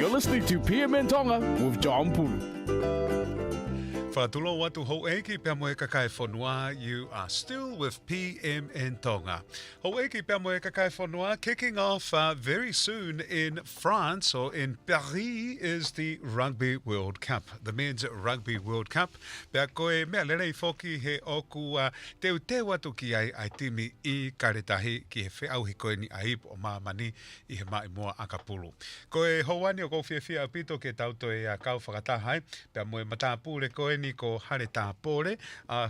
You're listening to PM Tonga with John Pulu. Whatulo watu ho'eki pia moe kakai whanua, you are still with PM in Tonga. Ho'eki pia moe kakai whanua, kicking off very soon in France, or in Paris, is the Rugby World Cup, the Men's Rugby World Cup. Pia koe mea lerei foki he oku teu te watu ki ai timi I karetahi ki he whiau hi koe ni aip o mamani I he mai mua akapulu. Koe houani o kou whiawhia apito ke tauto e kau whakatahai, pia moe matapule koe ni ko Hale T-Pole,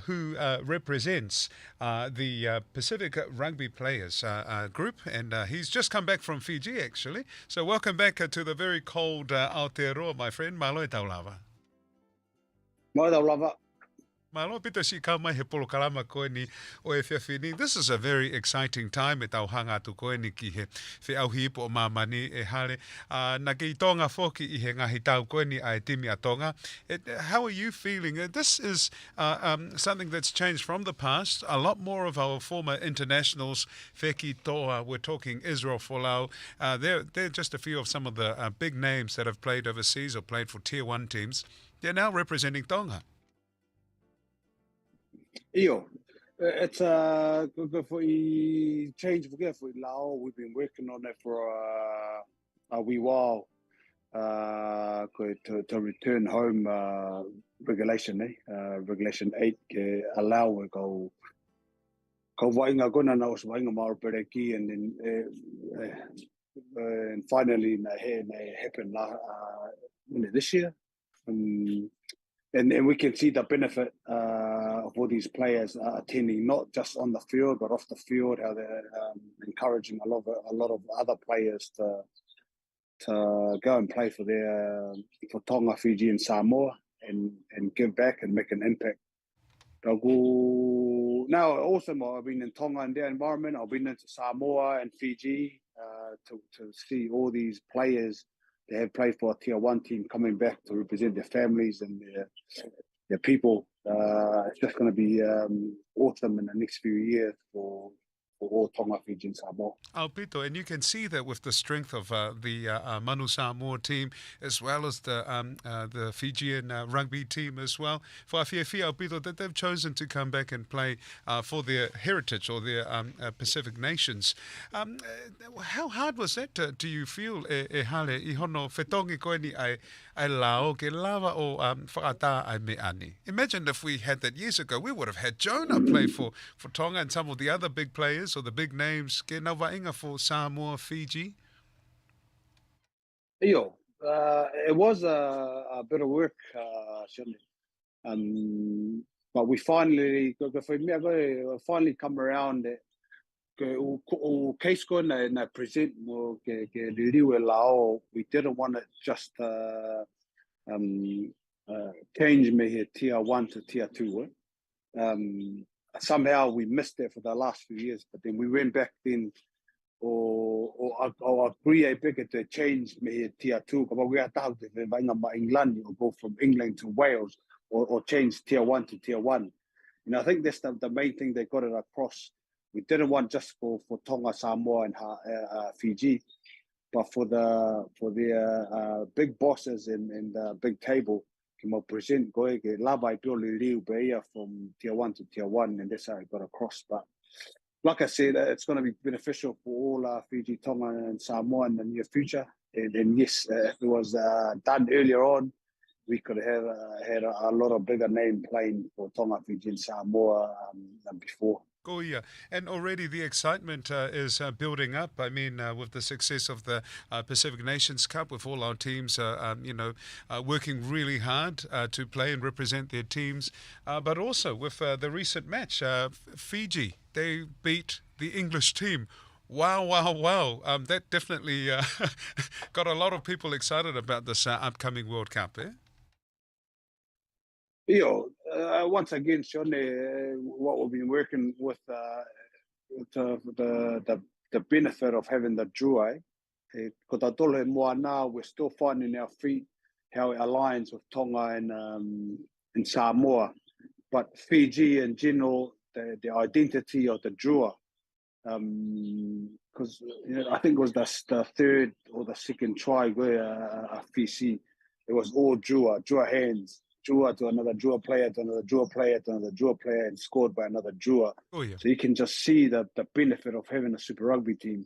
who represents the Pacific Rugby Players group, and he's just come back from Fiji, actually. So welcome back to the very cold Aotearoa, my friend. Malo e taulava. Malo taulava. Malo pito si kau mai he polo kalama koe ni o e whiawhini. This is a very exciting time e tau hanga atu koe ni ki he whiauhi ipo o mamani e hale. Na ki tonga foki I he ngahi tau koe ni a timi a tonga. How are you feeling? This is something that's changed from the past. A lot more of our former internationals, Feki Toa, we're talking Israel Folau. They're just a few of some of the big names that have played overseas or played for Tier 1 teams. They're now representing Tonga. Iyo, it's good for change for Lao. We've been working on it for a wee while to return home regulation, regulation 8 allow we go vainga gona na os vainga mar pereki and then and finally happen this year. And we can see the benefit of all these players attending, not just on the field but off the field. How they're encouraging a lot of other players to go and play for Tonga, Fiji, and Samoa, and give back and make an impact. Now, also, I've been in Tonga and their environment. I've been into Samoa and Fiji to see all these players. They have played for a Tier 1 team coming back to represent their families and their people. It's just going to be awesome in the next few years for all Tonga, Fiji and Samoa. Alpito, and you can see that with the strength of the Manu Samoa team as well as the Fijian rugby team as well. For Awhiawhia, Alpito, that they've chosen to come back and play for their heritage or their Pacific nations. How hard was that do you feel, e hale, I hono whetongi koe ni ai lao ke lava o whakata ai me ani? Imagine if we had that years ago, we would have had Jonah play for Tonga and some of the other big players or the big names. Ke na wainga for Samoa, Fiji? Iyo, it was a bit of work, but we finally come around. O case ko na present mo ke ririu e lao. We didn't want to just change me here Tier 1 to Tier 2. Somehow we missed it for the last few years, but then we went back then or agree a bigger to change me here Tier 2. But we are talking about England or go from England to Wales or change Tier 1 to Tier 1. And I think that's the main thing they got it across. We didn't want just for Tonga, Samoa, and Fiji, but for the big bosses in the big table. Present goe ke labai purely liu beia from Tier 1 to Tier 1, and that's how it got across. But like I said, it's going to be beneficial for all Fiji, Tonga, and Samoa in the near future. And yes, if it was done earlier on, we could have had a lot of bigger name playing for Tonga, Fiji, and Samoa than before. Oh, yeah. And already the excitement is building up. I mean, with the success of the Pacific Nations Cup, with all our teams, working really hard to play and represent their teams. But also with the recent match, Fiji, they beat the English team. Wow, wow, wow. That definitely got a lot of people excited about this upcoming World Cup, eh? Once again, Sean, what we've been working with the benefit of having the draw. We're still finding our feet, how it aligns with Tonga and Samoa. But Fiji in general, the identity of the draw, Because I think it was the third or the second try where FVC, it was all draw hands, draw to another draw player, to another draw player, to another draw player, and scored by another draw. Oh, yeah. So you can just see the benefit of having a Super Rugby team.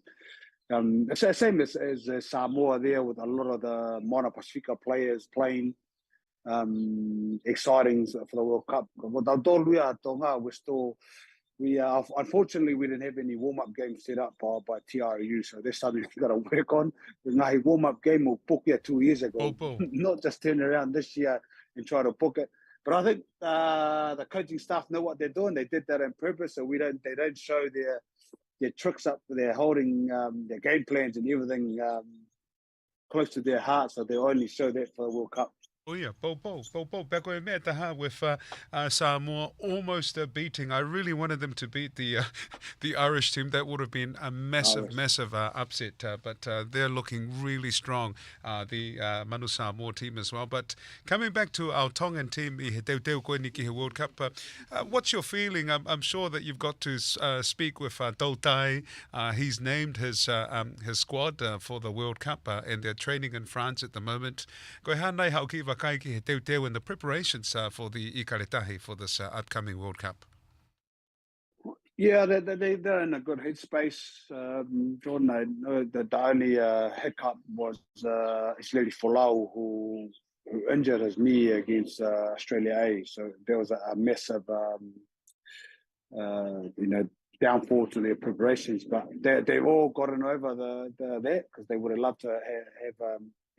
It's the same as Samoa there, with a lot of the Moana Pasifika players playing. Exciting for the World Cup. Unfortunately, we didn't have any warm-up games set up by TRU, so that's something we've got to work on. There's no warm-up game we'll book here 2 years ago, not just turn around this year and try to book it. But I think the coaching staff know what they're doing. They did that on purpose, so they don't show their tricks up. They're holding their game plans and everything close to their heart, so they only show that for the World Cup. Oh yeah, Bo, back when we met with Samoa almost beating. I really wanted them to beat the Irish team. That would have been a massive upset. But they're looking really strong, the Manu Samoa team as well. But coming back to our Tongan team, i World Cup, what's your feeling? I'm sure that you've got to speak with Tautai. He's named his squad for the World Cup, and they're training in France at the moment. Ko hanai hau ki wakaiki he teu in the preparations for the Ikaretahi for this upcoming World Cup. Yeah, they're in a good headspace. Jordan, I know that the only hiccup was Isleli Folau, who injured his knee against Australia A. So there was a massive, downfall to their preparations. But they've all gotten over that, because they would have loved to have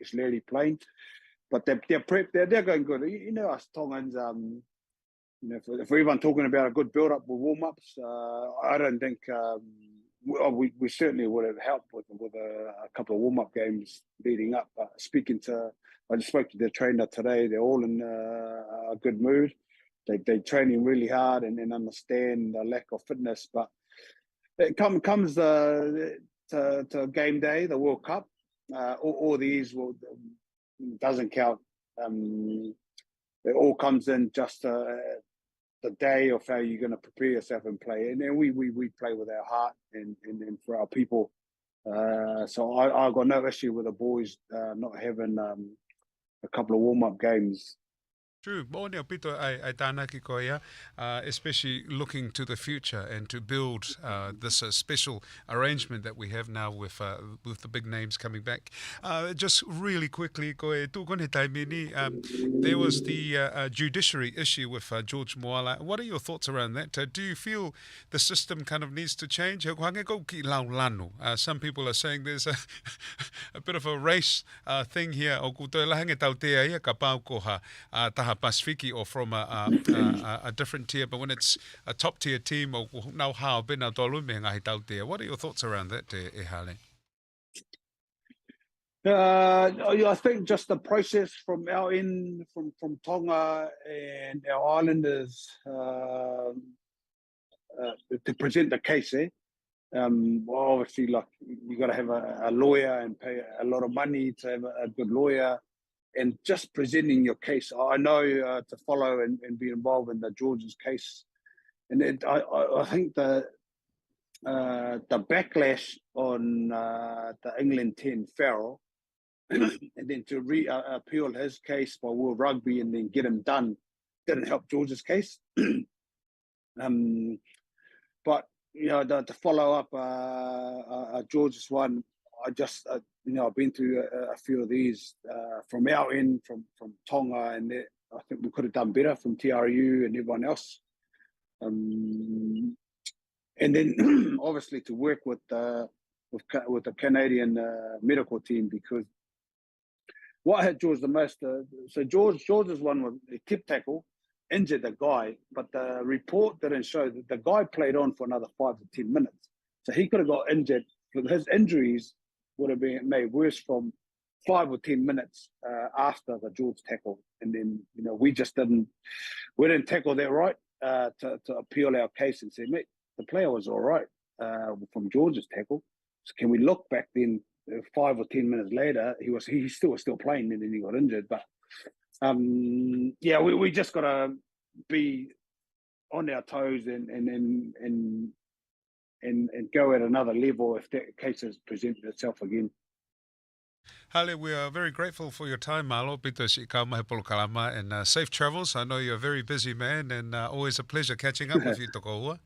Isleli playing. But they're going good. You know, us Tongans, if we're even talking about a good build-up with warm-ups, I don't think we certainly would have helped with a couple of warm-up games leading up. I just spoke to their trainer today. They're all in a good mood. They're training really hard and understand the lack of fitness. But it comes to game day, the World Cup. All these doesn't count. It all comes in just the day of how you're going to prepare yourself and play. And then we play with our heart and for our people. So I've got no issue with the boys not having a couple of warm-up games. True. Especially looking to the future and to build this special arrangement that we have now with the big names coming back. Just really quickly, there was the judiciary issue with George Moala. What are your thoughts around that? Do you feel the system kind of needs to change? Some people are saying there's a bit of a race thing here. Pasifika or from a different tier, but when it's a top tier team, what are your thoughts around that, Hale? I think just the process from our end, from Tonga and our islanders to present the case. Obviously, like, you got to have a lawyer and pay a lot of money to have a good lawyer. And just presenting your case, I know to follow and be involved in the George's case, and I think the backlash on the England 10 Farrell, and then to appeal his case by World Rugby and then get him done, didn't help George's case. But to follow up George's one, I just I've been through a few of these from our end, from Tonga, and I think we could have done better from TRU and everyone else. And then obviously to work with the Canadian medical team, because what hit George the most, so George's one was a tip tackle, injured the guy, but the report didn't show that the guy played on for another 5 to 10 minutes. So he could have got injured. His injuries would have been made worse from 5 or 10 minutes after the George tackle. And then, we didn't tackle that right to appeal our case and say, mate, the player was all right from George's tackle. So can we look back then 5 or 10 minutes later, he was still playing, and then he got injured. But we just got to be on our toes and and go at another level if that case has presented itself again. Hale, we are very grateful for your time, Malo. Pito si ikaw mahipolo kalama, and safe travels. I know you're a very busy man, and always a pleasure catching up with you, Tokohua.